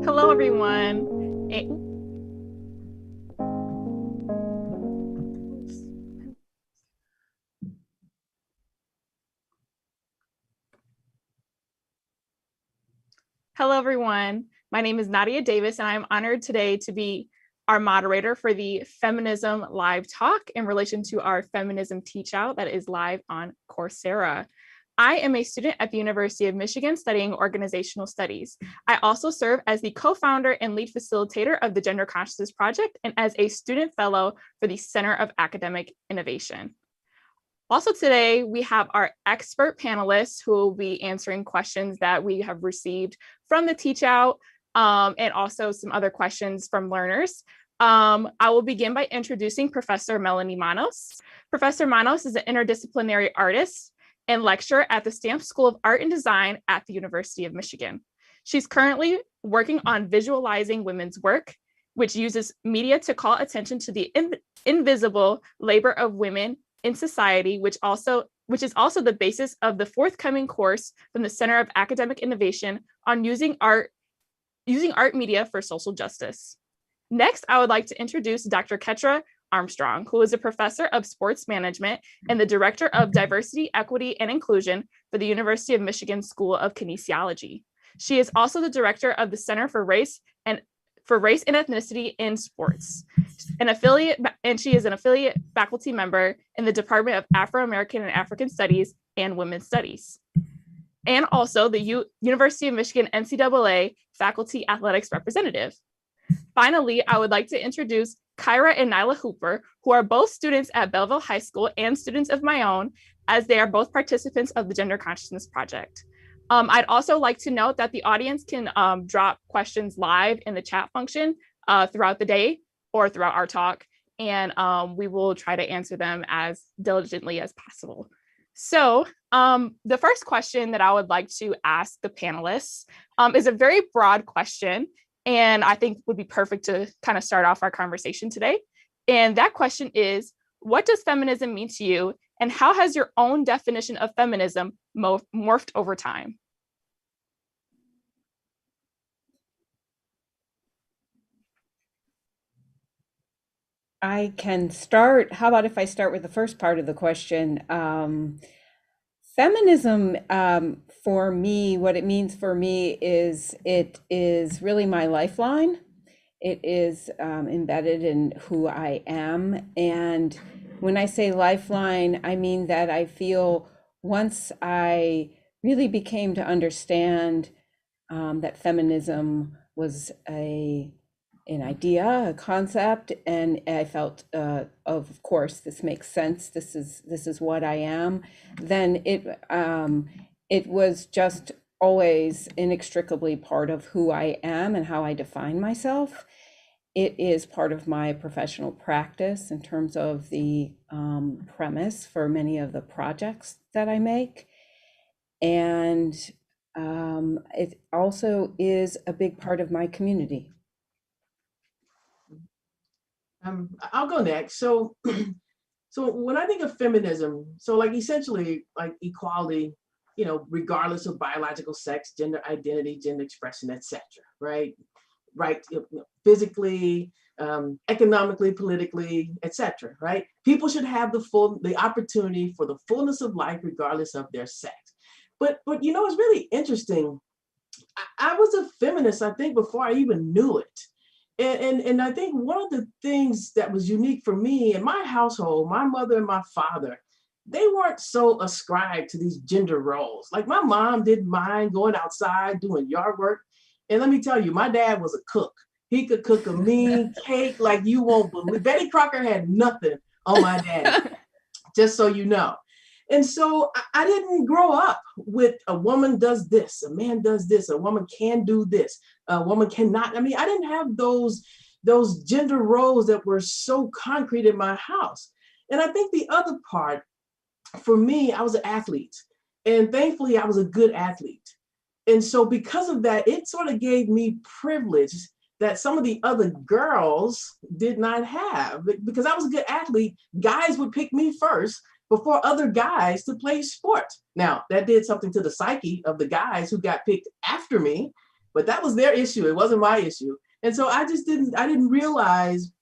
Hello, everyone. Hello, everyone. My name is Nadia Davis, and I'm honored today to be our moderator for the Feminism Live Talk in relation to our Feminism Teach Out that is live on Coursera. I am a student at the University of Michigan studying organizational studies. I also serve as the co-founder and lead facilitator of the Gender Consciousness Project and as a student fellow for the Center of Academic Innovation. Also today, we have our expert panelists who will be answering questions that we have received from the Teach Out and also some other questions from learners. I will begin by introducing Professor Melanie Manos. Professor Manos is an interdisciplinary artist and lecturer at the Stamp School of Art and Design at the University of Michigan. She's currently working on visualizing women's work, which uses media to call attention to the invisible labor of women in society, which is also the basis of the forthcoming course from the Center of Academic Innovation on using art media for social justice. Next, I would like to introduce Dr. Ketra Armstrong, who is a professor of sports management and the director of diversity, equity, and inclusion for the University of Michigan School of Kinesiology. She is also the director of the Center for Race and Ethnicity in Sports, and she is an affiliate faculty member in the Department of Afro-American and African Studies and Women's Studies, and also the University of Michigan NCAA faculty athletics representative. Finally, I would like to introduce Kyra and Nyla Hooper, who are both students at Belleville High School and students of my own, as they are both participants of the Gender Consciousness Project. I'd also like to note that the audience can drop questions live in the chat function throughout the day or throughout our talk, and we will try to answer them as diligently as possible. So the first question that I would like to ask the panelists is a very broad question, and I think would be perfect to kind of start off our conversation today. And that question is, what does feminism mean to you? And how has your own definition of feminism morphed over time? I can start. How about if I start with the first part of the question? Feminism, for me, what it means for me is it is really my lifeline. It is embedded in who I am. And when I say lifeline, I mean that I feel once I really became to understand that feminism was an idea, a concept, and I felt, of course, this makes sense. This is what I am. Then it was just always inextricably part of who I am and how I define myself. It is part of my professional practice in terms of the premise for many of the projects that I make, and it also is a big part of my community. I'll go next. So, so when I think of feminism, so like essentially like equality, regardless of biological sex, gender identity, gender expression, etc. Right, right, physically, economically, politically, etc. Right. People should have the opportunity for the fullness of life, regardless of their sex. But it's really interesting. I was a feminist, I think, before I even knew it. And I think one of the things that was unique for me in my household, my mother and my father, they weren't so ascribed to these gender roles. Like my mom didn't mind going outside doing yard work. And let me tell you, my dad was a cook. He could cook a mean cake like you won't believe. Betty Crocker had nothing on my dad, just so you know. And so I didn't grow up with a woman does this, a man does this, a woman can do this, a woman cannot. I mean, I didn't have those gender roles that were so concrete in my house. And I think the other part, for me, I was an athlete. And thankfully, I was a good athlete. And so because of that, it sort of gave me privilege that some of the other girls did not have. Because I was a good athlete, guys would pick me first before other guys to play sport. Now, that did something to the psyche of the guys who got picked after me, but that was their issue. It wasn't my issue. And so I didn't realize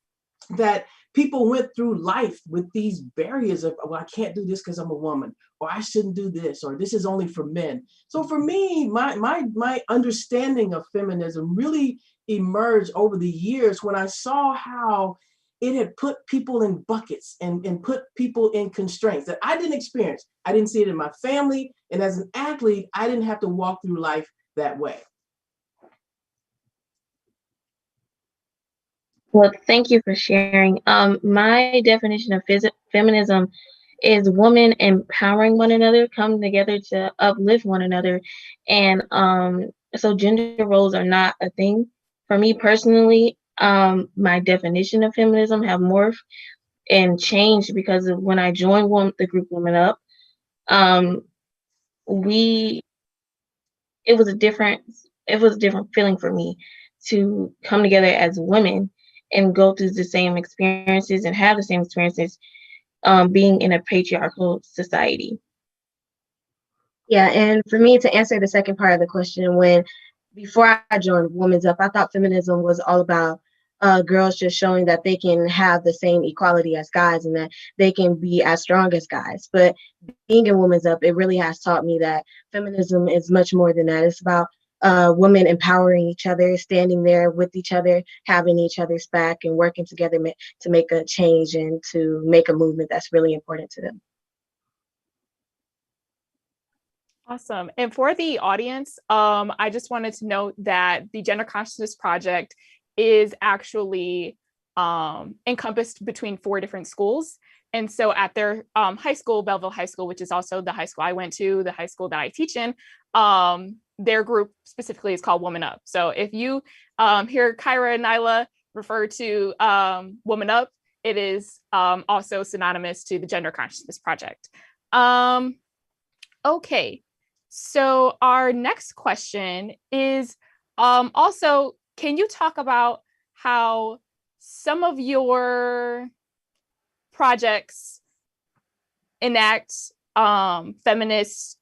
that people went through life with these barriers of, well, I can't do this because I'm a woman, or I shouldn't do this, or this is only for men. So for me, my understanding of feminism really emerged over the years when I saw how it had put people in buckets and put people in constraints that I didn't experience. I didn't see it in my family. And as an athlete, I didn't have to walk through life that way. Well, thank you for sharing. My definition of feminism is women empowering one another, coming together to uplift one another. And so gender roles are not a thing. For me personally, my definition of feminism have morphed and changed because of when I joined the group Women Up. It was a different feeling for me to come together as women and go through the same experiences and have the same experiences being in a patriarchal society. Yeah, and for me to answer the second part of the question, before I joined Women's Up, I thought feminism was all about girls just showing that they can have the same equality as guys and that they can be as strong as guys. But being in Women's Up, it really has taught me that feminism is much more than that. It's about women empowering each other, standing there with each other, having each other's back, and working together to make a change and to make a movement that's really important to them. Awesome. And for the audience, I just wanted to note that the Gender Consciousness Project is actually encompassed between 4 different schools. And so at their high school, Belleville High School, which is also the high school I went to, the high school that I teach in, their group specifically is called Woman Up. So if you hear Kyra and Nyla refer to Woman Up, it is also synonymous to the Gender Consciousness Project. Okay. So our next question is also, can you talk about how some of your projects enact feminist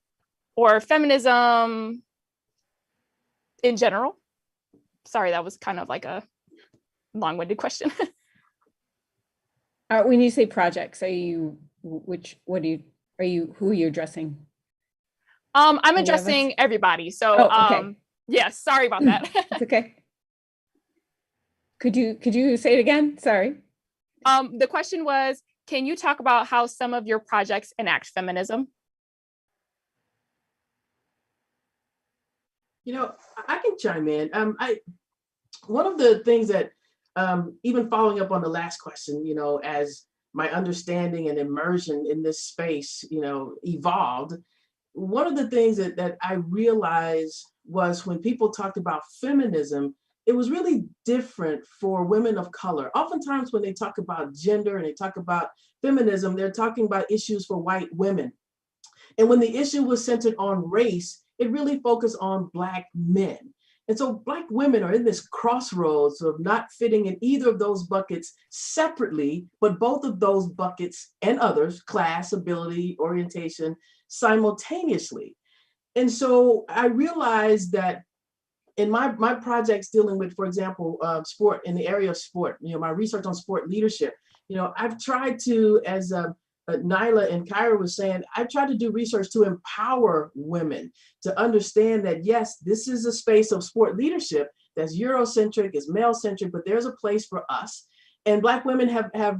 or feminism in general? Sorry, that was kind of like a long-winded question. When you say projects, who are you addressing? I'm addressing everybody. So, okay. Yes, sorry about that. It's okay. Could you say it again? Sorry. The question was, can you talk about how some of your projects enact feminism? I can chime in. One of the things that, even following up on the last question, as my understanding and immersion in this space, evolved, one of the things that I realized was when people talked about feminism, it was really different for women of color. Oftentimes when they talk about gender and they talk about feminism, they're talking about issues for white women. And when the issue was centered on race, it really focused on Black men. And so Black women are in this crossroads of not fitting in either of those buckets separately, but both of those buckets and others, class, ability, orientation, simultaneously. And so I realized that in my projects dealing with, for example, sport, in the area of sport, my research on sport leadership, I've tried to, as Nyla and Kyra was saying, I've tried to do research to empower women to understand that, yes, this is a space of sport leadership that's Eurocentric, is male-centric, but there's a place for us. And Black women have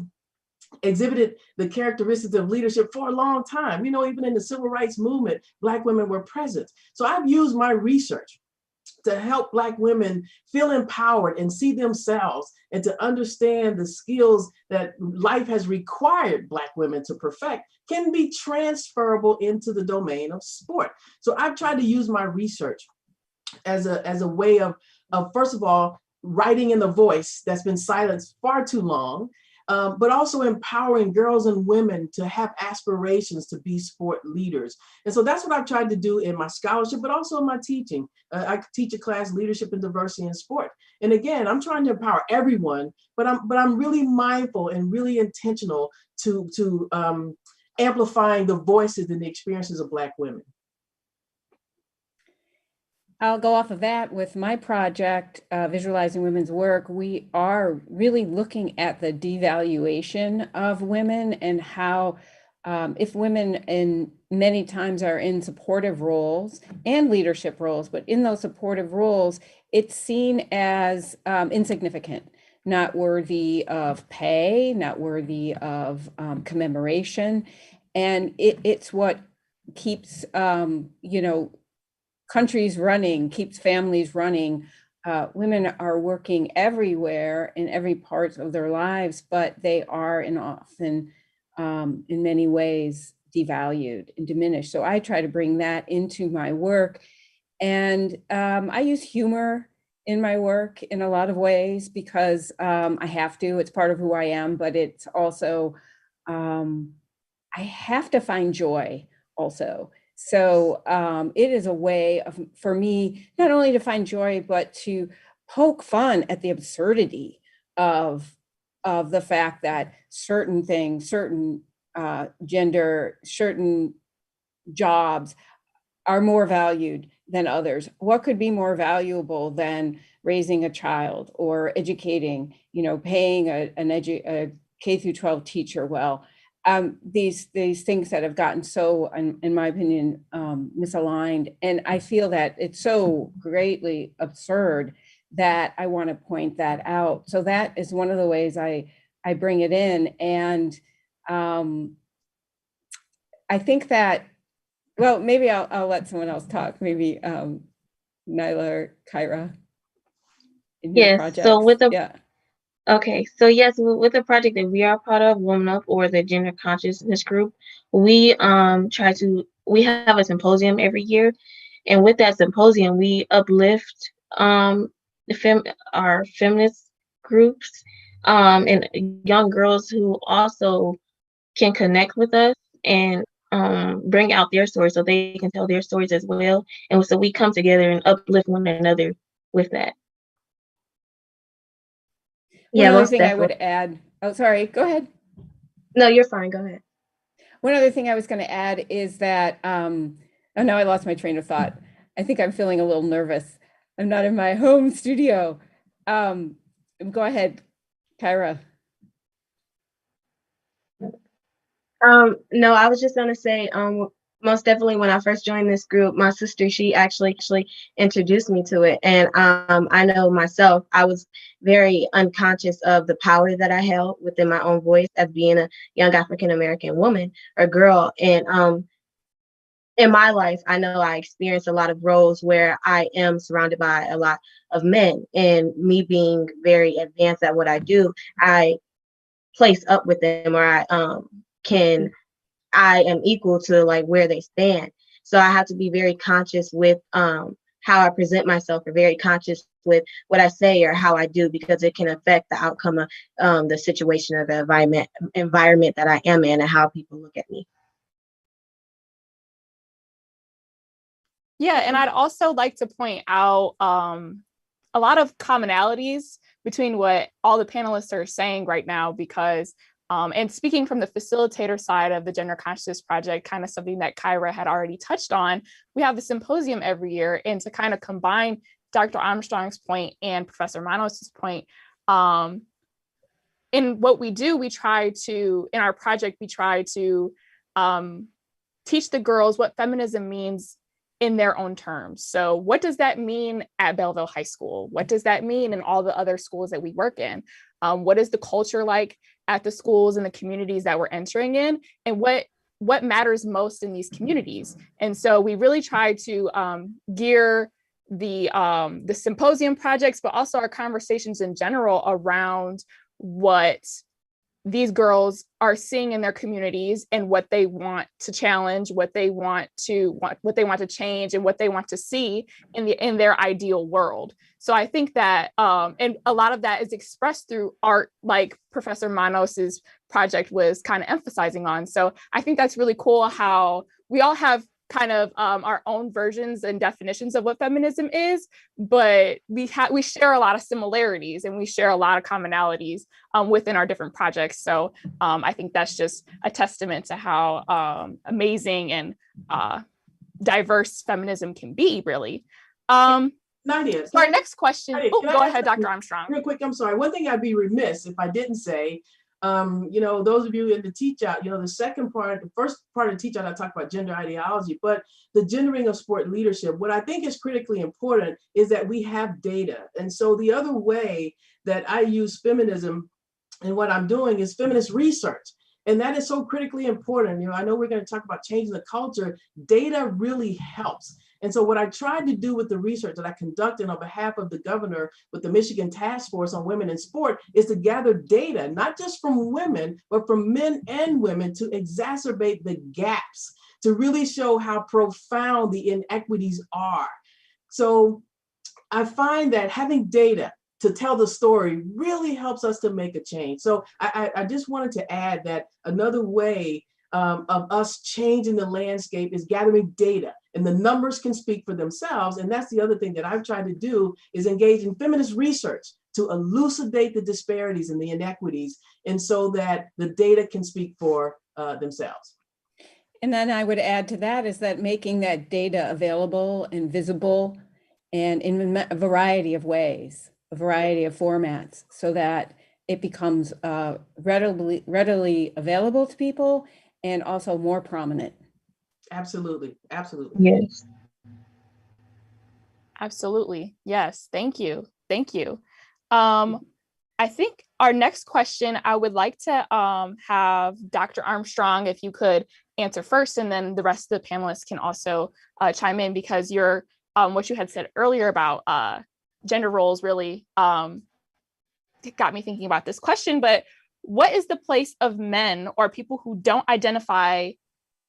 exhibited the characteristics of leadership for a long time. Even in the civil rights movement, Black women were present. So I've used my research to help Black women feel empowered and see themselves and to understand the skills that life has required Black women to perfect can be transferable into the domain of sport. So I've tried to use my research as a way of first of all, writing in the voice that's been silenced far too long, but also empowering girls and women to have aspirations to be sport leaders. And so that's what I've tried to do in my scholarship, but also in my teaching. I teach a class, Leadership and Diversity in Sport. And again, I'm trying to empower everyone, but I'm really mindful and really intentional to amplifying the voices and the experiences of Black women. I'll go off of that with my project, Visualizing Women's Work. We are really looking at the devaluation of women and how if women in many times are in supportive roles and leadership roles, but in those supportive roles, it's seen as insignificant, not worthy of pay, not worthy of commemoration. And it's what keeps, countries running, keeps families running. Women are working everywhere in every part of their lives, but they are often in many ways devalued and diminished. So I try to bring that into my work. And I use humor in my work in a lot of ways because I have to, it's part of who I am, but it's also, I have to find joy also. So it is a way of, for me, not only to find joy, but to poke fun at the absurdity of the fact that certain things, certain gender, certain jobs are more valued than others. What could be more valuable than raising a child or educating, paying a K through 12 teacher well? These things that have gotten so, in my opinion, misaligned. And I feel that it's so greatly absurd that I want to point that out. So that is one of the ways I bring it in. And I think that, well, maybe I'll let someone else talk, maybe Nyla or Kyra in your Yes. projects. So with the Yeah. Okay, so yes, with the project that we are part of, Woman Up, or the Gender Consciousness Group, we we have a symposium every year, and with that symposium, we uplift our feminist groups and young girls who also can connect with us and bring out their stories so they can tell their stories as well. And so we come together and uplift one another with that. One Yeah, other most thing I would definitely. add, oh, sorry, go ahead. No, you're fine. Go ahead. One other thing I was going to add is that, oh, now I lost my train of thought. I think I'm feeling a little nervous. I'm not in my home studio. Go ahead, Kyra. No, I was just gonna say, most definitely when I first joined this group, my sister, she actually introduced me to it. And I know myself, I was very unconscious of the power that I held within my own voice as being a young African American woman or girl. And in my life, I know I experienced a lot of roles where I am surrounded by a lot of men, and me being very advanced at what I do, I place up with them, or I am equal to like where they stand. So I have to be very conscious with how I present myself, or very conscious with what I say or how I do, because it can affect the outcome of the situation or the environment that I am in, and how people look at me. Yeah, and I'd also like to point out a lot of commonalities between what all the panelists are saying right now, because, and speaking from the facilitator side of the Gender Consciousness Project, kind of something that Kyra had already touched on, we have a symposium every year, and to kind of combine Dr. Armstrong's point and Professor Manos's point, in what we do, we try to, in our project, we try to teach the girls what feminism means in their own terms. So what does that mean at Belleville High School? What does that mean in all the other schools that we work in? What is the culture like at the schools and the communities that we're entering in? And what matters most in these communities? And so we really try to gear the symposium projects, but also our conversations in general around what these girls are seeing in their communities and what they want to challenge, what they want to change, and what they want to see in their ideal world. So I think that, and a lot of that is expressed through art, like Professor Manos's project was kind of emphasizing on. So I think that's really cool how we all have kind of our own versions and definitions of what feminism is, but we share a lot of similarities, and we share a lot of commonalities within our different projects. So I think that's just a testament to how amazing and diverse feminism can be, really. Nadia, So our next question. Nadia, Oh, go ahead, Dr. Armstrong. Real quick, I'm sorry. One thing I'd be remiss if I didn't say, those of you in the teach out, the first part of the teach out, I talked about gender ideology, but the gendering of sport leadership, what I think is critically important is that we have data. And so the other way that I use feminism and what I'm doing is feminist research. And that is so critically important. I know we're going to talk about changing the culture. Data really helps. And so what I tried to do with the research that I conducted on behalf of the governor with the Michigan Task Force on Women in Sport is to gather data, not just from women, but from men and women, to exacerbate the gaps, to really show how profound the inequities are. So I find that having data to tell the story really helps us to make a change. So I just wanted to add that another way of us changing the landscape is gathering data, and the numbers can speak for themselves. And that's the other thing that I've tried to do, is engage in feminist research to elucidate the disparities and the inequities, and so that the data can speak for themselves. And then I would add to that is that making that data available and visible and in a variety of ways, a variety of formats, so that it becomes readily available to people and also more prominent. Absolutely, absolutely. Yes. Absolutely. Yes. Thank you. Thank you. I think our next question, I would like to have Dr. Armstrong, if you could answer first, and then the rest of the panelists can also chime in, because your what you had said earlier about gender roles really got me thinking about this question. But what is the place of men or people who don't identify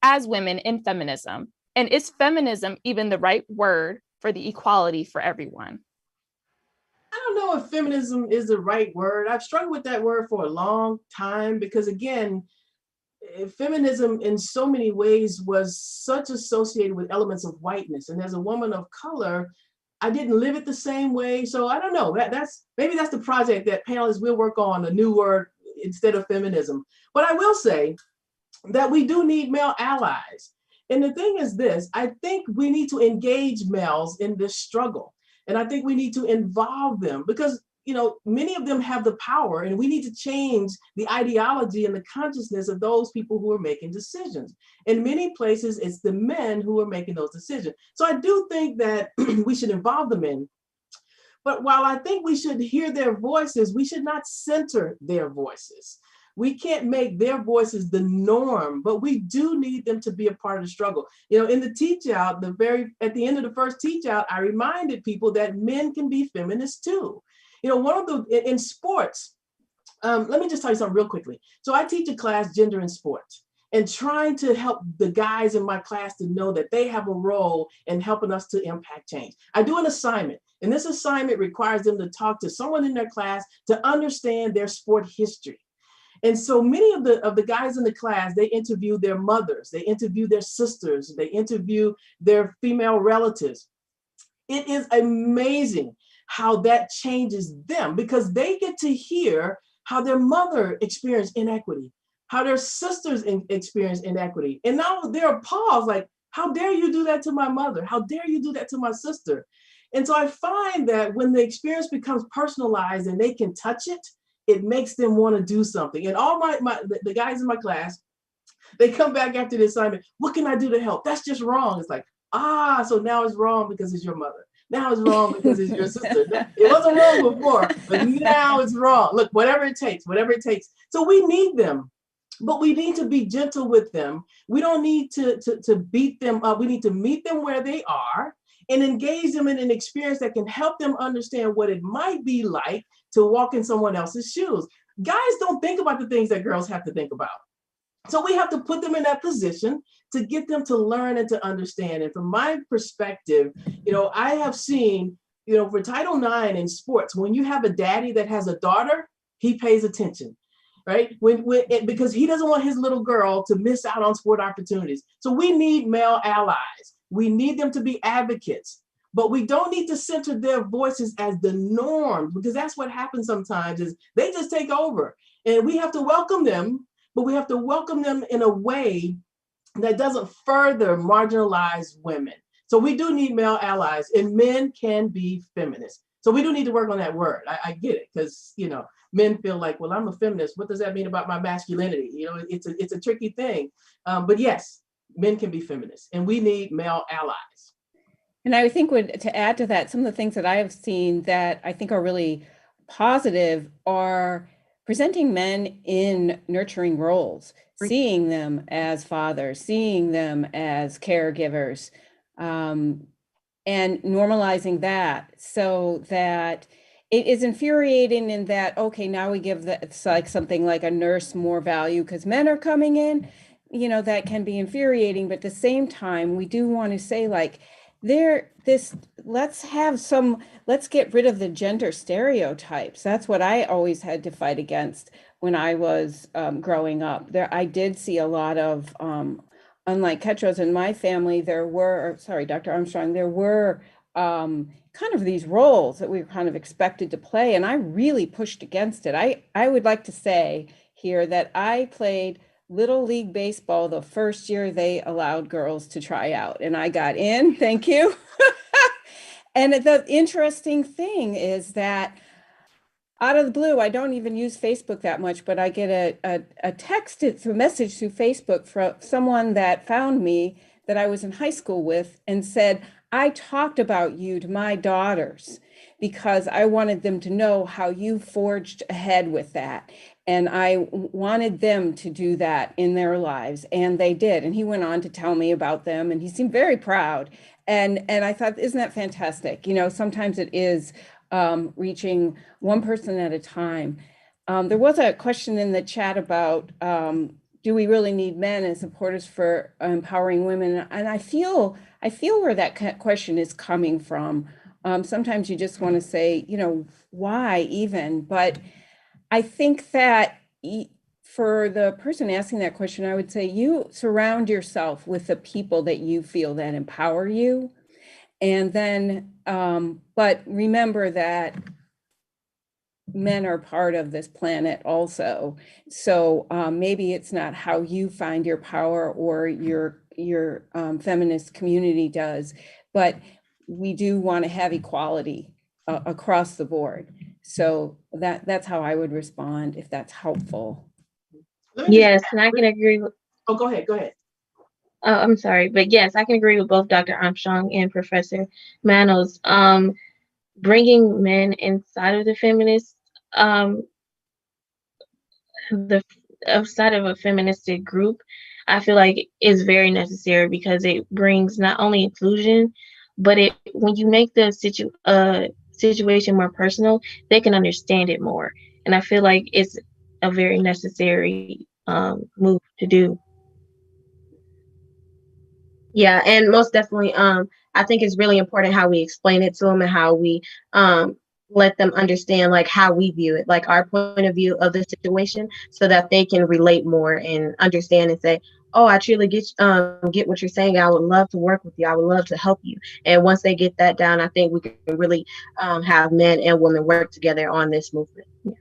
as women in feminism? And is feminism even the right word for the equality for everyone? I don't know if feminism is the right word. I've struggled with that word for a long time, because again, feminism in so many ways was such associated with elements of whiteness. And as a woman of color, I didn't live it the same way. So I don't know, maybe that's the project that panelists will work on, a new word instead of feminism. But I will say that we do need male allies. And the thing is this, I think we need to engage males in this struggle. And I think we need to involve them, because many of them have the power, and we need to change the ideology and the consciousness of those people who are making decisions. In many places, it's the men who are making those decisions. So I do think that we should involve the men. But while I think we should hear their voices, we should not center their voices. We can't make their voices the norm, but we do need them to be a part of the struggle. In the teach out, at the end of the first teach out, I reminded people that men can be feminists too. In sports, let me just tell you something real quickly. So I teach a class, Gender in Sports, and trying to help the guys in my class to know that they have a role in helping us to impact change. I do an assignment, and this assignment requires them to talk to someone in their class to understand their sport history. And so many of the guys in the class, they interview their mothers, they interview their sisters, they interview their female relatives. It is amazing how that changes them, because they get to hear how their mother experienced inequity, how their sisters experience inequity. And now they're appalled, like, how dare you do that to my mother? How dare you do that to my sister? And so I find that when the experience becomes personalized and they can touch it, it makes them want to do something. And all the guys in my class, they come back after the assignment, what can I do to help? That's just wrong. It's like, so now it's wrong because it's your mother. Now it's wrong because it's your sister. It wasn't wrong before, but now it's wrong. Look, whatever it takes. So we need them, but we need to be gentle with them. We don't need to beat them up. We need to meet them where they are and engage them in an experience that can help them understand what it might be like to walk in someone else's shoes. Guys don't think about the things that girls have to think about. So we have to put them in that position to get them to learn and to understand. And from my perspective, I have seen, for Title IX in sports, when you have a daddy that has a daughter, he pays attention, right? Because he doesn't want his little girl to miss out on sport opportunities. So we need male allies. We need them to be advocates. But we don't need to center their voices as the norm, because that's what happens sometimes, is they just take over. And we have to welcome them, but we have to welcome them in a way that doesn't further marginalize women. So we do need male allies, and men can be feminists. So we do need to work on that word. I get it, because men feel like, well, I'm a feminist. What does that mean about my masculinity? It's a tricky thing. But yes, men can be feminists, and we need male allies. And I think to add to that, some of the things that I have seen that I think are really positive are presenting men in nurturing roles, seeing them as fathers, seeing them as caregivers, and normalizing that, so that it is infuriating in that, okay, now we give it's like something like a nurse more value because men are coming in, that can be infuriating. But at the same time, we do want to say, like, let's get rid of the gender stereotypes. That's what I always had to fight against when I was growing up. I did see a lot of, unlike Ketros in my family, Dr. Armstrong, there were kind of these roles that we were kind of expected to play. And I really pushed against it. I would like to say here that I played Little League Baseball the first year they allowed girls to try out, and I got in. Thank you. And the interesting thing is that out of the blue, I don't even use Facebook that much, but I get a text, it's a message through Facebook from someone that found me that I was in high school with and said, I talked about you to my daughters because I wanted them to know how you forged ahead with that. And I wanted them to do that in their lives, and they did. And he went on to tell me about them, and he seemed very proud. And I thought, isn't that fantastic? Sometimes it is reaching one person at a time. There was a question in the chat about, do we really need men as supporters for empowering women? And I feel where that question is coming from. Sometimes you just want to say, why even? But I think that for the person asking that question, I would say you surround yourself with the people that you feel that empower you. And then, but remember that men are part of this planet also. So maybe it's not how you find your power or your feminist community does, but we do want to have equality across the board. So that's how I would respond, if that's helpful. Yes, and I can agree with. Oh, go ahead. I'm sorry, but yes, I can agree with both Dr. Armstrong and Professor Manos. Bringing men inside of the feminist, the outside of a feministic group, I feel like is very necessary because it brings not only inclusion, but when you make the situation more personal, they can understand it more, and I feel like it's a very necessary move to do. Yeah, and most definitely, I think it's really important how we explain it to them and how we let them understand like how we view it, like our point of view of the situation, so that they can relate more and understand and say, oh, I truly get what you're saying. I would love to work with you. I would love to help you. And once they get that down, I think we can really have men and women work together on this movement. Yeah.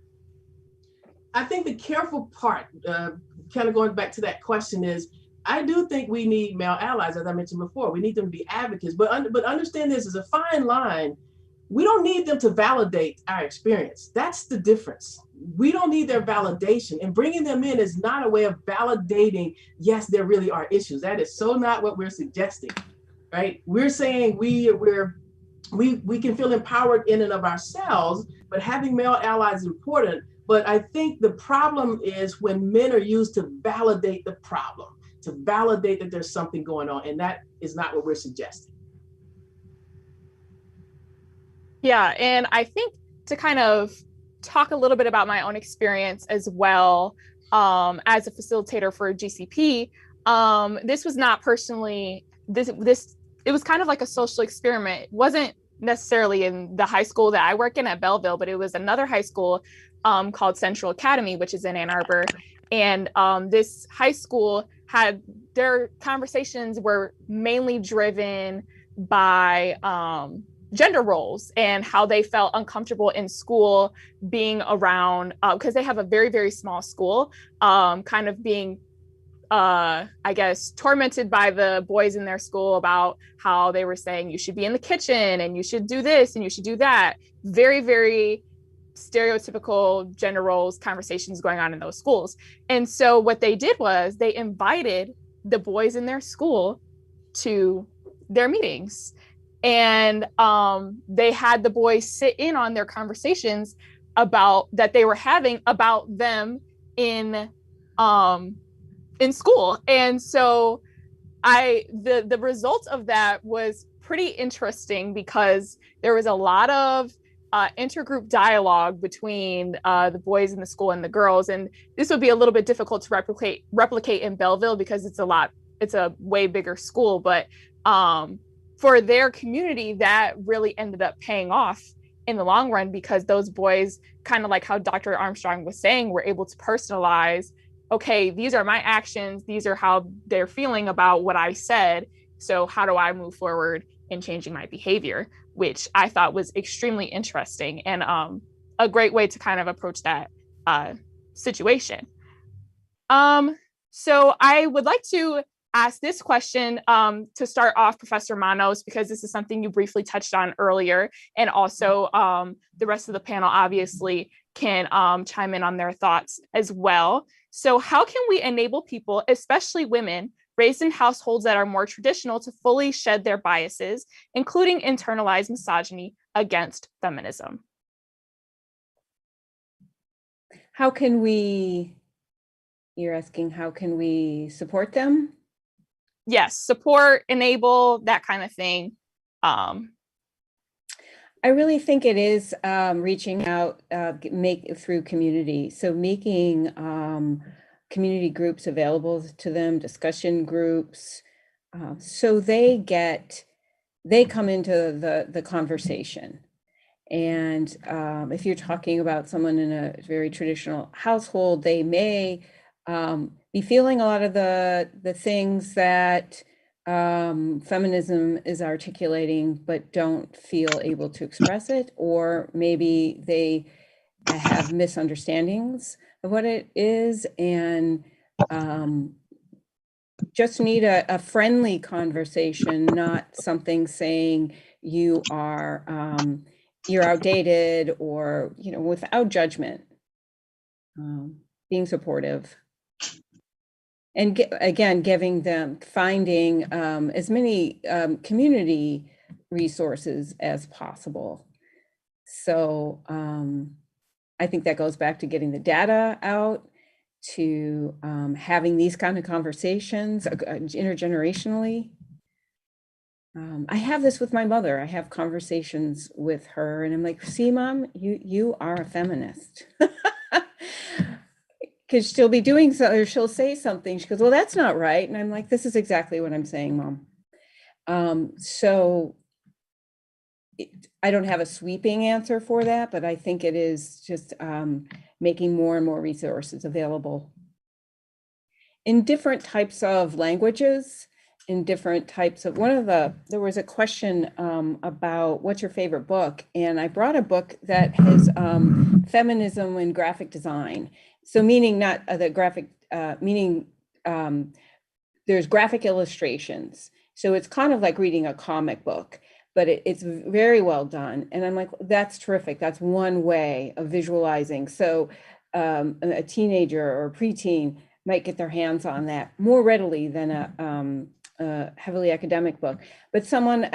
I think the careful part, kind of going back to that question, is I do think we need male allies, as I mentioned before. We need them to be advocates, but understand this is a fine line. We don't need them to validate our experience. That's the difference. We don't need their validation, and bringing them in is not a way of validating, yes, there really are issues. That is so not what we're suggesting, right? We're saying we can feel empowered in and of ourselves, but having male allies is important. But I think the problem is when men are used to validate the problem, to validate that there's something going on, and that is not what we're suggesting. Yeah, and I think to kind of talk a little bit about my own experience as well, as a facilitator for GCP, this was not personally, it was kind of like a social experiment. It wasn't necessarily in the high school that I work in at Belleville, but it was another high school called Central Academy, which is in Ann Arbor. And this high school had, their conversations were mainly driven by gender roles and how they felt uncomfortable in school being around, because they have a very, very small school, kind of being I guess, tormented by the boys in their school about how they were saying you should be in the kitchen and you should do this and you should do that. Very, very stereotypical gender roles conversations going on in those schools. And so what they did was they invited the boys in their school to their meetings. And they had the boys sit in on their conversations about that they were having about them in school. And so the result of that was pretty interesting because there was a lot of intergroup dialogue between the boys in the school and the girls. And this would be a little bit difficult to replicate in Belleville because it's a way bigger school. But for their community, that really ended up paying off in the long run, because those boys, kind of like how Dr. Armstrong was saying, were able to personalize, okay, these are my actions, these are how they're feeling about what I said, so how do I move forward in changing my behavior, which I thought was extremely interesting and a great way to kind of approach that situation. So I would like to ask this question to start off, Professor Manos, because this is something you briefly touched on earlier, and also the rest of the panel obviously can chime in on their thoughts as well. So how can we enable people, especially women, raised in households that are more traditional, to fully shed their biases, including internalized misogyny, against feminism? How can we, you're asking, how can we support them? Yes, support, enable, that kind of thing. I really think it is reaching out, through community. So making community groups available to them, discussion groups, so they come into the conversation. And if you're talking about someone in a very traditional household, they may be feeling a lot of the things that feminism is articulating, but don't feel able to express it, or maybe they have misunderstandings of what it is, and just need a friendly conversation, not something saying you are you're outdated, or without judgment, being supportive. And again, finding as many community resources as possible. So I think that goes back to getting the data out, to having these kind of conversations intergenerationally. I have this with my mother. I have conversations with her, and I'm like, see, Mom, you are a feminist. Because she'll be doing so, or she'll say something. She goes, well, that's not right. And I'm like, this is exactly what I'm saying, Mom. So I don't have a sweeping answer for that, but I think it is just making more and more resources available in different types of languages, in different types of, there was a question about what's your favorite book? And I brought a book that has feminism and graphic design. So meaning not the graphic, meaning there's graphic illustrations. So it's kind of like reading a comic book, but it's very well done. And I'm like, that's terrific. That's one way of visualizing. So a teenager or a preteen might get their hands on that more readily than a heavily academic book. But someone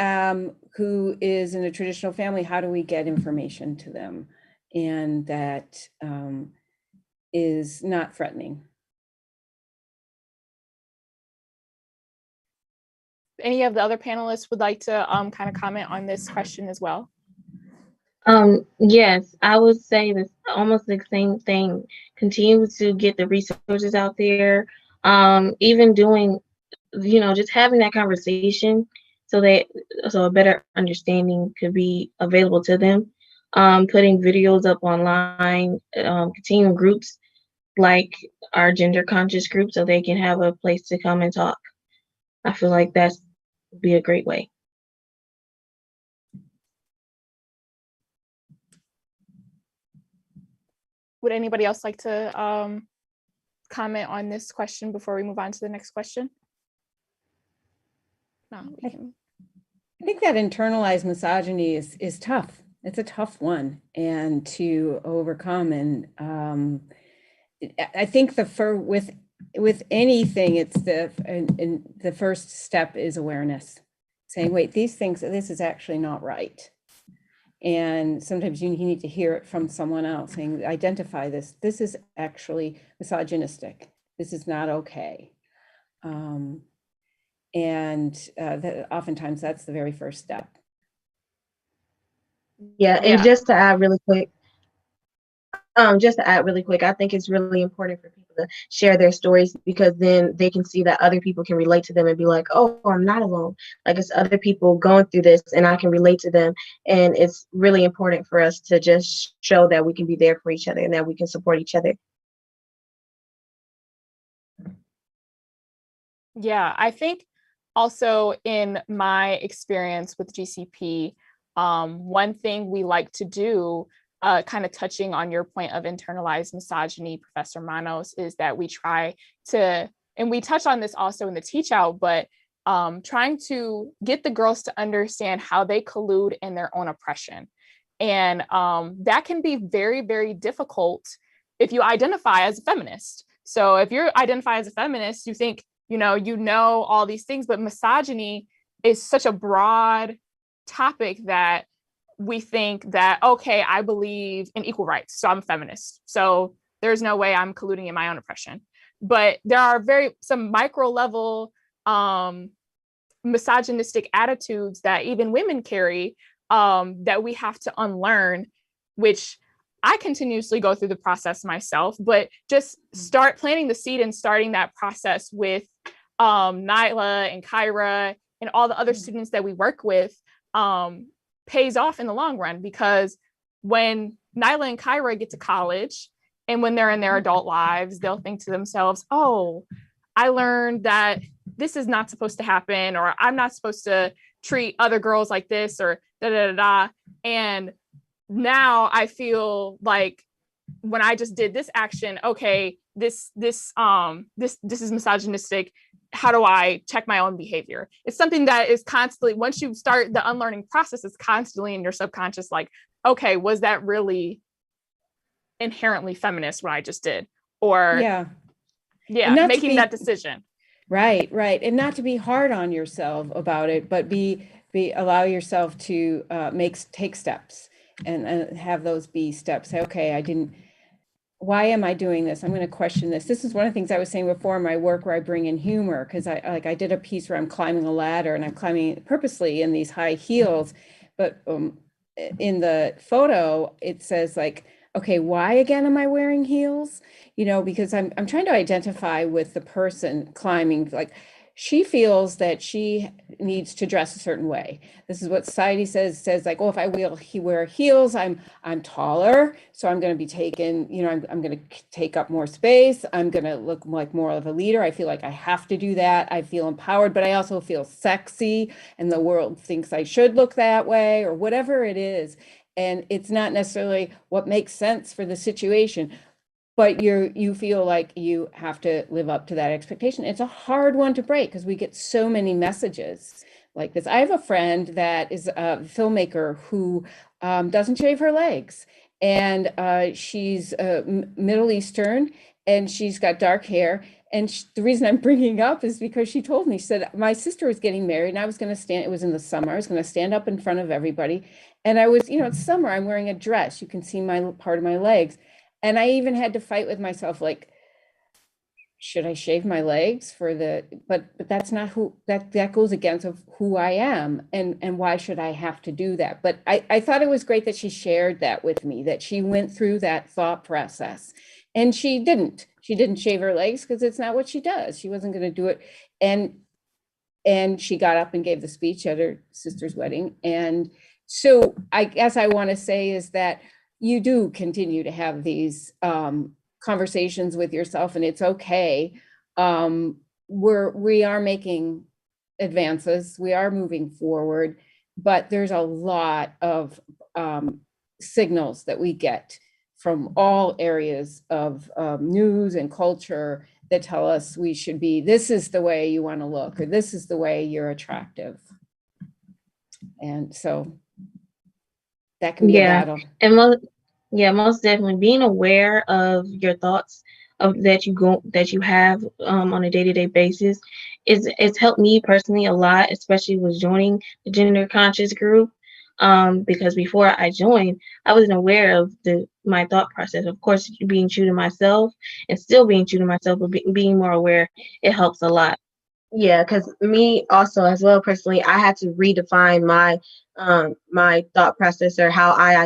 who is in a traditional family, how do we get information to them? And that is not threatening. Any of the other panelists would like to kind of comment on this question as well? Yes, I would say this almost the same thing. Continue to get the resources out there. Even doing, just having that conversation so a better understanding could be available to them. Putting videos up online, continuing groups like our gender conscious group, so they can have a place to come and talk. I feel like that's be a great way. Would anybody else like to comment on this question before we move on to the next question? No, we can. I think that internalized misogyny is tough. It's a tough one and to overcome. And I think with anything, it's the first step is awareness, saying, wait, this is actually not right. And sometimes you need to hear it from someone else, saying, identify this. This is actually misogynistic. This is not okay. Oftentimes that's the very first step. Yeah, and just to add really quick, I think it's really important for people to share their stories, because then they can see that other people can relate to them and be like, oh, I'm not alone. Like, it's other people going through this and I can relate to them. And it's really important for us to just show that we can be there for each other and that we can support each other. Yeah, I think also in my experience with GCP, one thing we like to do, kind of touching on your point of internalized misogyny, Professor Manos, is that we try to, and we touch on this also in the teach out, but trying to get the girls to understand how they collude in their own oppression. And that can be very, very difficult if you identify as a feminist. So if you identify as a feminist, you think, you know all these things, but misogyny is such a broad topic that we think that, okay, I believe in equal rights, so I'm a feminist, so there's no way I'm colluding in my own oppression. But there are some micro level misogynistic attitudes that even women carry, that we have to unlearn, which I continuously go through the process myself, but just start planting the seed and starting that process with Nyla and Kyra and all the other students that we work with pays off in the long run, because when Nyla and Kyra get to college and when they're in their adult lives, they'll think to themselves, oh, I learned that this is not supposed to happen, or I'm not supposed to treat other girls like this, or da da da da. And now I feel like when I just did this action, okay, this is misogynistic. How do I check my own behavior? It's something that is constantly, once you start the unlearning process, it's constantly in your subconscious, like, okay, was that really inherently feminist what I just did? Or making that decision. Right. And not to be hard on yourself about it, but allow yourself to take steps and have those be steps. Say, okay, why am I doing this? I'm going to question this. This is one of the things I was saying before in my work, where I bring in humor, because I did a piece where I'm climbing a ladder and I'm climbing purposely in these high heels. But in the photo, it says like, okay, why again am I wearing heels? Because I'm trying to identify with the person climbing, like, she feels that she needs to dress a certain way. This is what society says like, oh, if I wear heels, I'm taller, so I'm going to be taken, I'm going to take up more space. I'm going to look like more of a leader. I feel like I have to do that. I feel empowered, but I also feel sexy, and the world thinks I should look that way, or whatever it is. And it's not necessarily what makes sense for the situation, but you feel like you have to live up to that expectation. It's a hard one to break, because we get so many messages like this. I have a friend that is a filmmaker who doesn't shave her legs, and she's Middle Eastern, and she's got dark hair. And the reason I'm bringing up is because she told me, she said, my sister was getting married and I was going to stand, it was in the summer, I was going to stand up in front of everybody. And I was, it's summer, I'm wearing a dress, you can see part of my legs. And I even had to fight with myself, like, should I shave my legs but that's not that goes against who I am, and why should I have to do that? But I thought it was great that she shared that with me, that she went through that thought process, and she didn't shave her legs because it's not what she does. She wasn't going to do it. And she got up and gave the speech at her sister's wedding. And so I guess I want to say is that you do continue to have these conversations with yourself, and it's okay. We are making advances, we are moving forward, but there's a lot of signals that we get from all areas of news and culture that tell us we should be, this is the way you want to look, or this is the way you're attractive. And so that can be a battle. And most definitely being aware of your thoughts that you have on a day-to-day basis it's helped me personally a lot, especially with joining the gender conscious group. Because before I joined, I wasn't aware of my thought process. Of course, being true to myself and still being true to myself, but being more aware, it helps a lot. Yeah, because me also as well personally, I had to redefine my thought process, or how I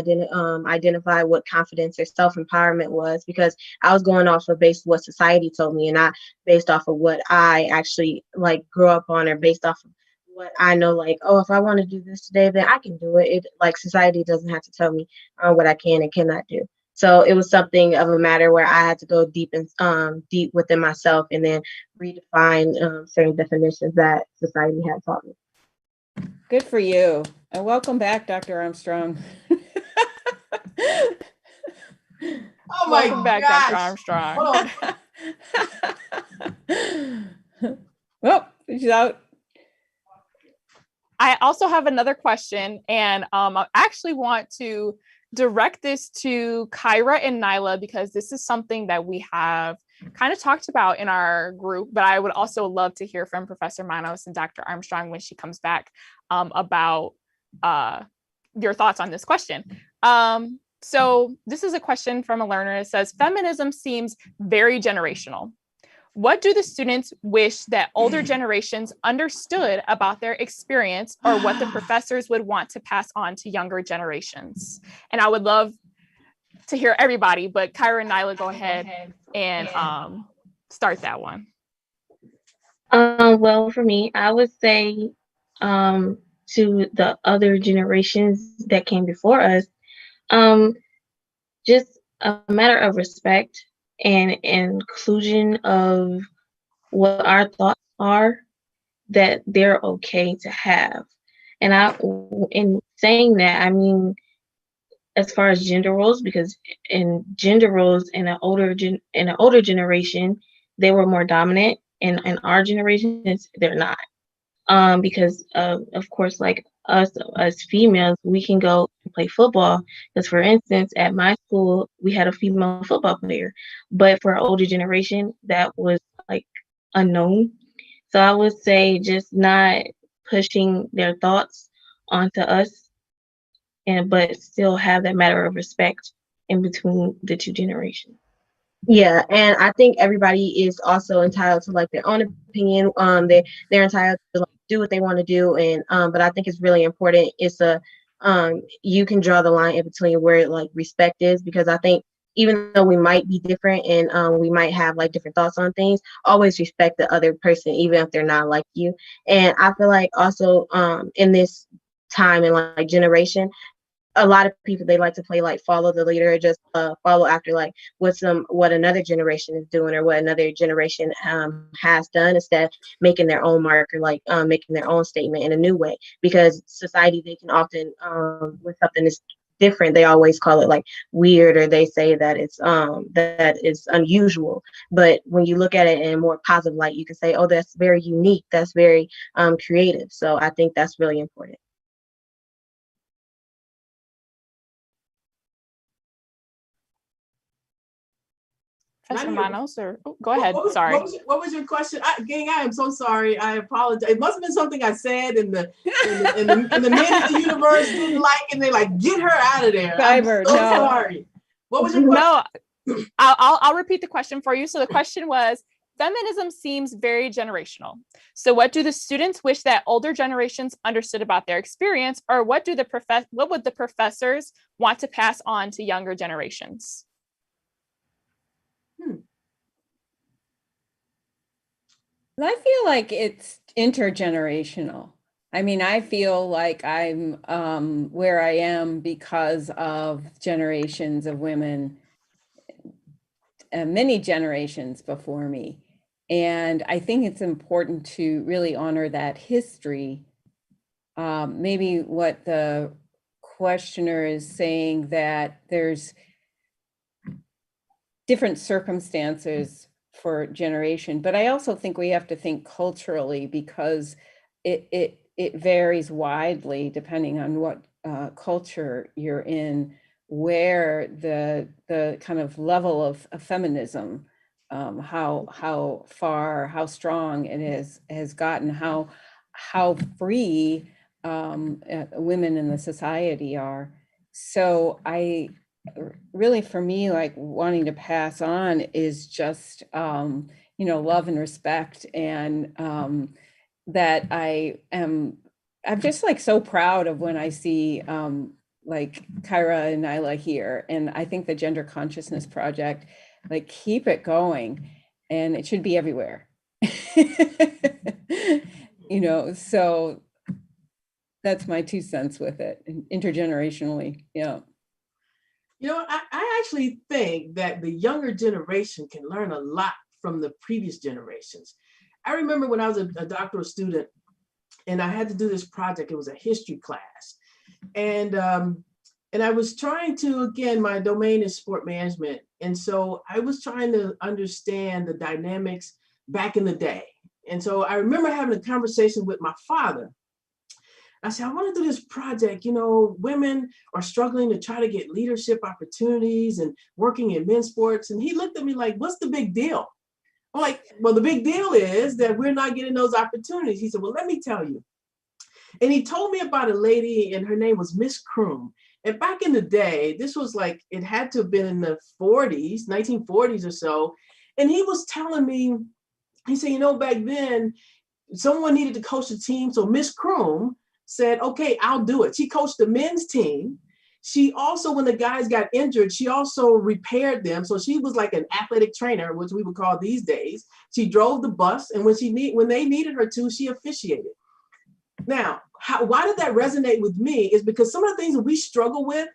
identify what confidence or self-empowerment was, because I was going off of based what society told me, and not based off of what I actually like grew up on, or based off of what I know, like, oh, if I want to do this today, then I can do it. It like society doesn't have to tell me what I can and cannot do. So it was something of a matter where I had to go deep deep within myself, and then redefine certain definitions that society had taught me. Good for you. And welcome back, Dr. Armstrong. Oh my Welcome back, gosh. Dr. Armstrong. Hold on. Well, she's out. I also have another question, and I actually want to direct this to Kyra and Nyla, because this is something that we have kind of talked about in our group, but I would also love to hear from Professor Manos and Dr. Armstrong when she comes back about your thoughts on this question. So this is a question from a learner. It says, feminism seems very generational. What do the students wish that older generations understood about their experience, or what the professors would want to pass on to younger generations? And I would love to hear everybody, but Kyra and Nyla, go ahead and start that one. Well, for me, I would say to the other generations that came before us, just a matter of respect and inclusion of what our thoughts are, that they're okay to have. And in saying that, I mean, as far as gender roles, because in gender roles in an older generation, they were more dominant. In our generation, they're not. Because of course, like us as females, we can go and play football. Because for instance, at my school, we had a female football player, but for an older generation, that was like unknown. So I would say just not pushing their thoughts onto us, but still have that matter of respect in between the two generations. Yeah, and I think everybody is also entitled to like their own opinion. They're entitled to like, do what they want to do, and but I think it's really important. You can draw the line in between where like respect is, because I think even though we might be different and we might have like different thoughts on things, always respect the other person, even if they're not like you. And I feel like also in this time and like generation, a lot of people, they like to play like follow the leader, or just follow after like what another generation is doing, or what another generation has done, instead of making their own mark, or like making their own statement in a new way. Because society, they can often when something is different, they always call it like weird, or they say that it's unusual. But when you look at it in a more positive light, you can say, oh, that's very unique, that's very creative. So I think that's really important. Professor Manos, or go ahead. Sorry. What was your question? Gang, I am so sorry. I apologize. It must have been something I said in the men of the universe didn't like, and they like, get her out of there. I'm so sorry. What was your question? No, I'll repeat the question for you. So the question was, feminism seems very generational. So what do the students wish that older generations understood about their experience, or what would the professors want to pass on to younger generations? I feel like it's intergenerational. I mean, I feel like I'm where I am because of generations of women, many generations before me. And I think it's important to really honor that history. Maybe what the questioner is saying, that there's different circumstances for generation. But I also think we have to think culturally, because it varies widely depending on what culture you're in, where the kind of level of feminism, how far, how strong it has gotten, how free women in the society are. So I really, for me, like, wanting to pass on is just love and respect, and that I'm just like so proud of when I see like Kyra and Nyla here. And I think the Gender Consciousness Project, like, keep it going, and it should be everywhere. So that's my 2 cents with it, intergenerationally. Yeah. I actually think that the younger generation can learn a lot from the previous generations. I remember when I was a doctoral student and I had to do this project. It was a history class. And I was trying to, again, my domain is sport management. And so I was trying to understand the dynamics back in the day. And so I remember having a conversation with my father. I said, I want to do this project. Women are struggling to try to get leadership opportunities and working in men's sports. And he looked at me like, what's the big deal? I'm like, well, the big deal is that we're not getting those opportunities. He said, well, let me tell you. And he told me about a lady, and her name was Miss Kroom. And back in the day, this was like, it had to have been in the 40s, 1940s or so. And he was telling me, he said, back then, someone needed to coach a team. So Miss Kroom said, okay, I'll do it. She coached the men's team. She also, when the guys got injured, she also repaired them. So she was like an athletic trainer, which we would call these days. She drove the bus, and when they needed her to, she officiated. Now, why did that resonate with me is because some of the things that we struggle with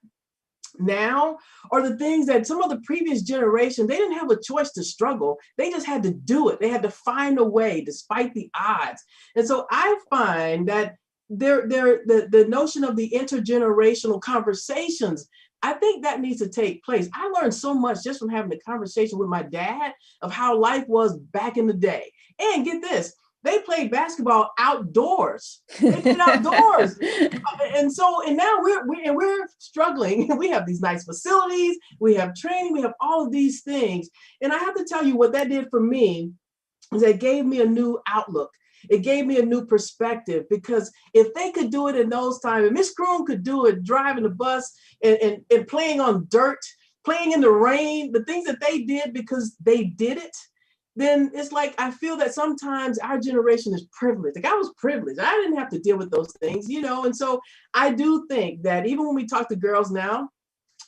now are the things that some of the previous generation, they didn't have a choice to struggle. They just had to do it. They had to find a way despite the odds. And so I find that the notion of the intergenerational conversations, I think that needs to take place. I learned so much just from having a conversation with my dad of how life was back in the day. And get this, they played basketball outdoors. They played outdoors. And now we're struggling. We have these nice facilities, we have training, we have all of these things. And I have to tell you what that did for me is it gave me a new outlook. It gave me a new perspective, because if they could do it in those times, and Miss Kroom could do it driving the bus and playing on dirt, playing in the rain, the things that they did because they did it, then it's like, I feel that sometimes our generation is privileged. Like, I was privileged. I didn't have to deal with those things, and so I do think that even when we talk to girls now,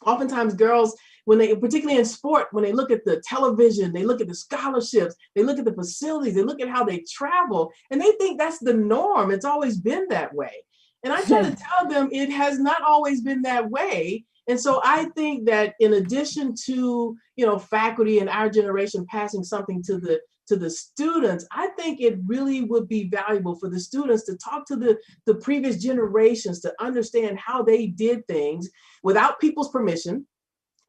oftentimes girls, particularly in sport, when they look at the television, they look at the scholarships, they look at the facilities, they look at how they travel, and they think that's the norm. It's always been that way. And I try to tell them it has not always been that way. And so I think that in addition to, faculty in our generation passing something to the students, I think it really would be valuable for the students to talk to the previous generations to understand how they did things without people's permission.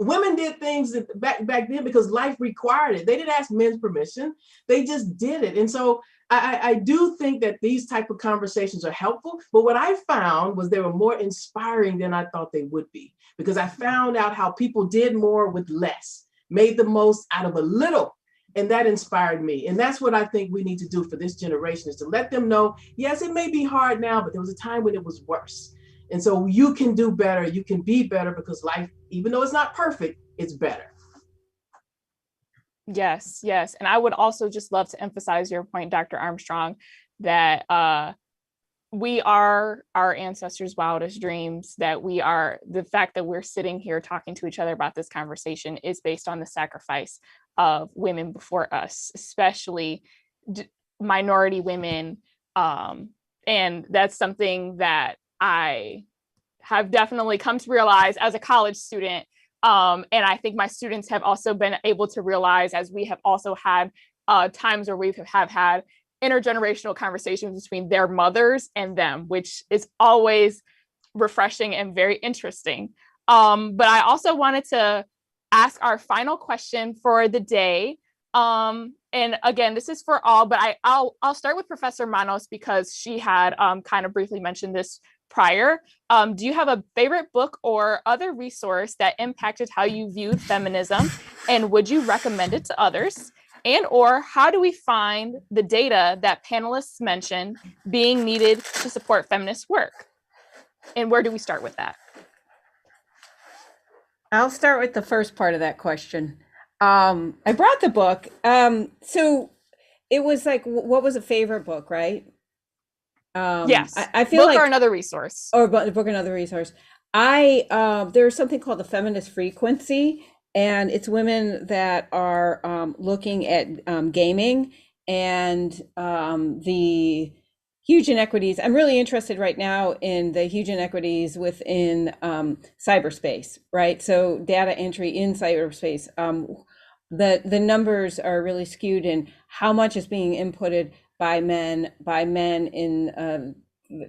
Women did things back then because life required it. They didn't ask men's permission. They just did it. And so I do think that these type of conversations are helpful. But what I found was they were more inspiring than I thought they would be, because I found out how people did more with less, made the most out of a little. And that inspired me. And that's what I think we need to do for this generation, is to let them know, yes, it may be hard now, but there was a time when it was worse. And so you can do better. You can be better, because life, even though it's not perfect, it's better. Yes. And I would also just love to emphasize your point, Dr. Armstrong, that we are our ancestors' wildest dreams, that the fact that we're sitting here talking to each other about this conversation is based on the sacrifice of women before us, especially minority women. And that's something that I have definitely come to realize as a college student. And I think my students have also been able to realize, as we have also had times where we have had intergenerational conversations between their mothers and them, which is always refreshing and very interesting. But I also wanted to ask our final question for the day. And again, this is for all, but I'll start with Professor Manos because she had kind of briefly mentioned this prior. Do you have a favorite book or other resource that impacted how you viewed feminism, and would you recommend it to others? And or how do we find the data that panelists mentioned being needed to support feminist work? And where do we start with that? I'll start with the first part of that question. I brought the book. So it was like, what was a favorite book, right? Yes. I feel book like, or another resource. or book, another resource. There's something called the Feminist Frequency, and it's women that are looking at gaming and the huge inequities. I'm really interested right now in the huge inequities within cyberspace, right? So data entry in cyberspace. The numbers are really skewed in how much is being inputted by men in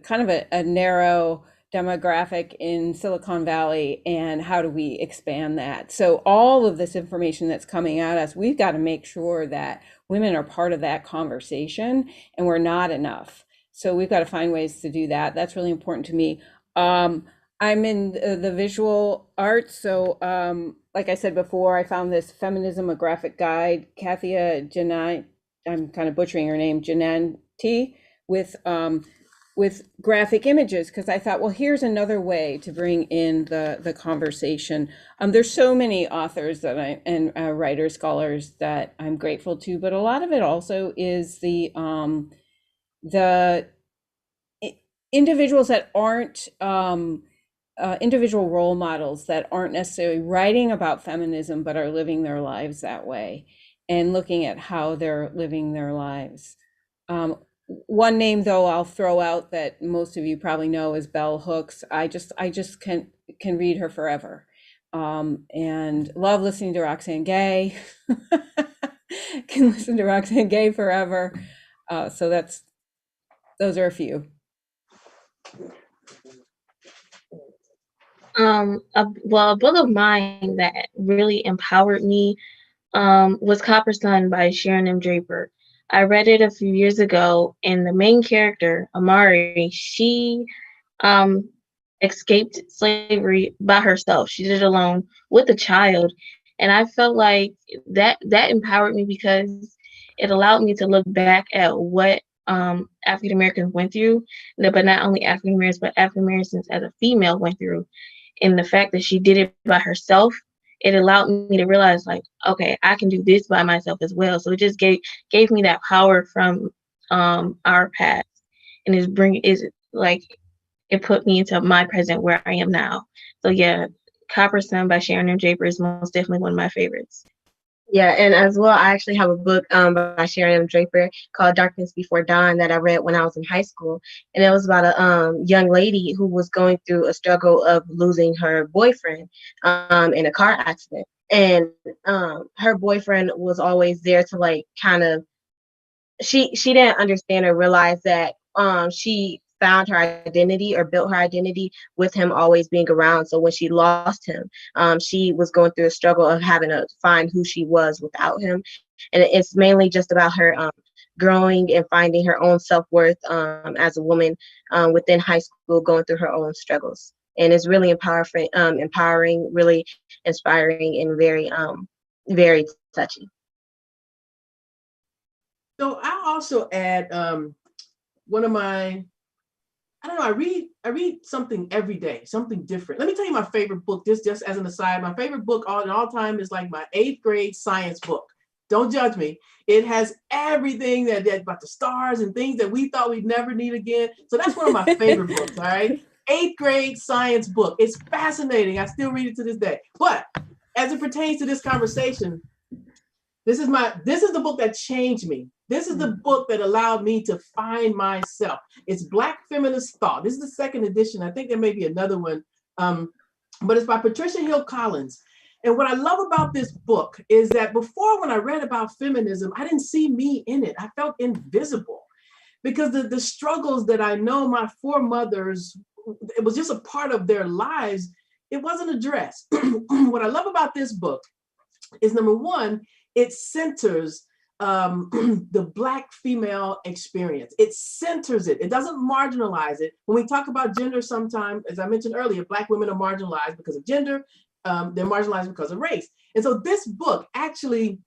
kind of a narrow demographic in Silicon Valley, and how do we expand that? So all of this information that's coming at us, we've got to make sure that women are part of that conversation, and we're not enough. So we've got to find ways to do that. That's really important to me. I'm in the visual arts. So like I said before, I found this Feminism, a Graphic Guide, Kathia Janai, I'm kind of butchering her name, Jananti, with graphic images, because I thought, well, here's another way to bring in the conversation. There's so many authors that and writers, scholars that I'm grateful to, but a lot of it also is the individuals that aren't individual role models that aren't necessarily writing about feminism, but are living their lives that way and looking at how they're living their lives. One name though I'll throw out that most of you probably know is Bell Hooks. I just can read her forever, and love listening to Roxane Gay. Can listen to Roxane Gay forever. So those are a few. A book of mine that really empowered me was Copper Sun by Sharon M. Draper. I read it a few years ago, and the main character, Amari, she escaped slavery by herself. She did it alone with a child, and I felt like that empowered me because it allowed me to look back at what African Americans went through, but not only African Americans, but African Americans as a female went through. And the fact that she did it by herself, it allowed me to realize, like, okay, I can do this by myself as well. So it just gave me that power from our past, and it put me into my present where I am now. So yeah, Copper Sun by Sharon M. Draper is most definitely one of my favorites. Yeah, and as well, I actually have a book by Sharon M. Draper called Darkness Before Dawn that I read when I was in high school. And it was about a young lady who was going through a struggle of losing her boyfriend in a car accident. And her boyfriend was always there to like kind of, she didn't understand or realize that she found her identity or built her identity with him always being around. So when she lost him, she was going through a struggle of having to find who she was without him. And it's mainly just about her growing and finding her own self-worth as a woman within high school, going through her own struggles. And it's really empowering, really inspiring, and very, very touching. So I'll also add one of my, I don't know, I read something every day, something different. Let me tell you my favorite book, just as an aside. My favorite book all time is like my 8th grade science book. Don't judge me. It has everything that about the stars and things that we thought we'd never need again. So that's one of my favorite books, all right? 8th grade science book. It's fascinating. I still read it to this day. But as it pertains to this conversation, this is the book that changed me. This is the book that allowed me to find myself. It's Black Feminist Thought. This is the 2nd edition. I think there may be another one, but it's by Patricia Hill Collins. And what I love about this book is that before, when I read about feminism, I didn't see me in it. I felt invisible because the struggles that I know my foremothers, it was just a part of their lives. it wasn't addressed. What I love about this book is, number one, it centers the Black female experience. It centers it. It doesn't marginalize it. When we talk about gender, sometimes, as I mentioned earlier, Black women are marginalized because of gender. They're marginalized because of race. And so this book actually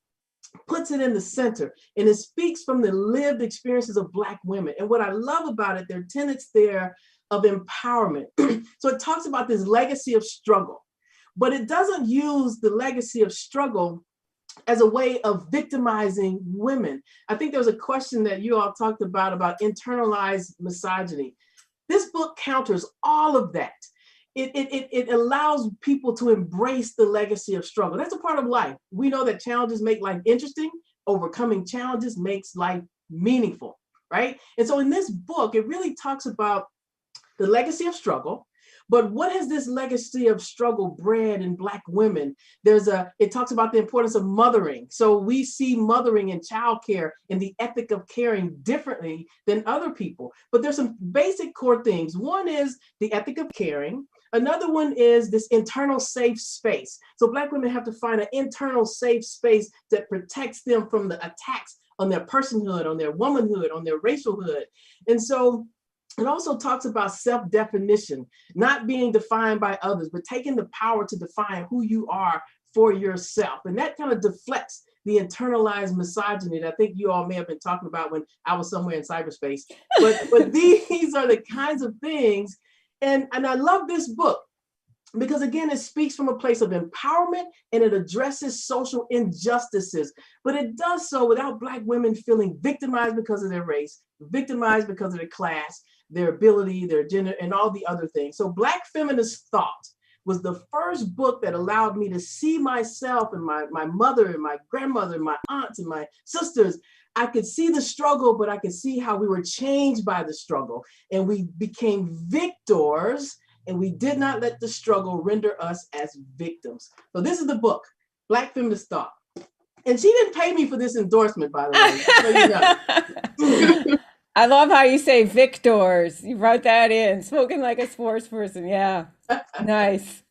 puts it in the center, and it speaks from the lived experiences of Black women. And what I love about it, there are tenets there of empowerment. So it talks about this legacy of struggle, but it doesn't use the legacy of struggle as a way of victimizing women. I think there was a question that you all talked about internalized misogyny. This book counters all of that. It allows people to embrace the legacy of struggle. That's a part of life. We know that challenges make life interesting. Overcoming challenges makes life meaningful, right? And so in this book, it really talks about the legacy of struggle. But what has this legacy of struggle bred in Black women? It talks about the importance of mothering. So we see mothering and childcare and the ethic of caring differently than other people. But there's some basic core things. One is the ethic of caring. Another one is this internal safe space. So Black women have to find an internal safe space that protects them from the attacks on their personhood, on their womanhood, on their racialhood. And so it also talks about self-definition, not being defined by others, but taking the power to define who you are for yourself. And that kind of deflects the internalized misogyny that I think you all may have been talking about when I was somewhere in cyberspace. But these are the kinds of things. And I love this book because, again, it speaks from a place of empowerment and it addresses social injustices. But it does so without Black women feeling victimized because of their race, victimized because of their class, their ability, their gender, and all the other things. So Black feminist thought was the first book that allowed me to see myself and my mother and my grandmother and my aunts and my sisters. I could see the struggle, but I could see how we were changed by the struggle. And we became victors, and we did not let the struggle render us as victims. So this is the book, Black Feminist Thought. And she didn't pay me for this endorsement, by the way. So you know. I love how you say victors. You wrote that in. Spoken like a sports person. Yeah. Nice.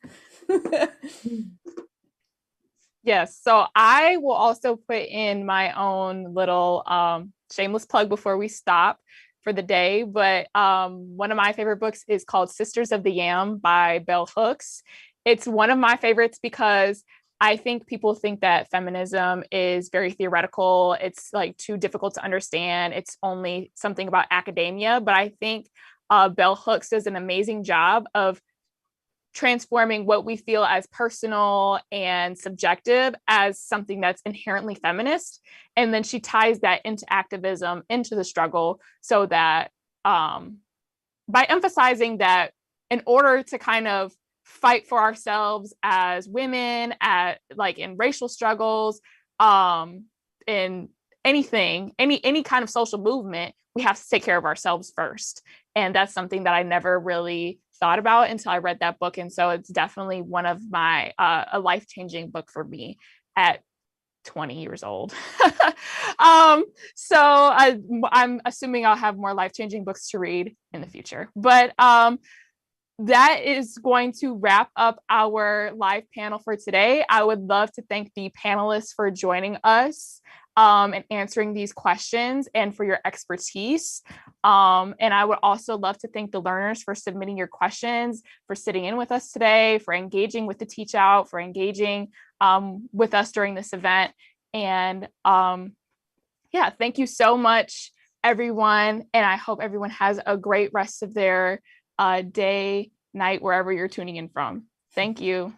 Yes. So I will also put in my own little shameless plug before we stop for the day. But one of my favorite books is called Sisters of the Yam by Bell Hooks. It's one of my favorites because I think people think that feminism is very theoretical. It's like too difficult to understand. It's only something about academia. But I think Bell Hooks does an amazing job of transforming what we feel as personal and subjective as something that's inherently feminist. And then she ties that into activism, into the struggle, so that by emphasizing that in order to kind of fight for ourselves as women, in racial struggles, in anything, any kind of social movement, we have to take care of ourselves first. And that's something that I never really thought about until I read that book. And so it's definitely one of my a life-changing book for me at 20 years old. So I'm assuming I'll have more life-changing books to read in the future. But that is going to wrap up our live panel for today. I would love to thank the panelists for joining us and answering these questions and for your expertise. And I would also love to thank the learners for submitting your questions, for sitting in with us today, for engaging with the Teach Out, for engaging with us during this event. And thank you so much, everyone. And I hope everyone has a great rest of their day, night, wherever you're tuning in from. Thank you.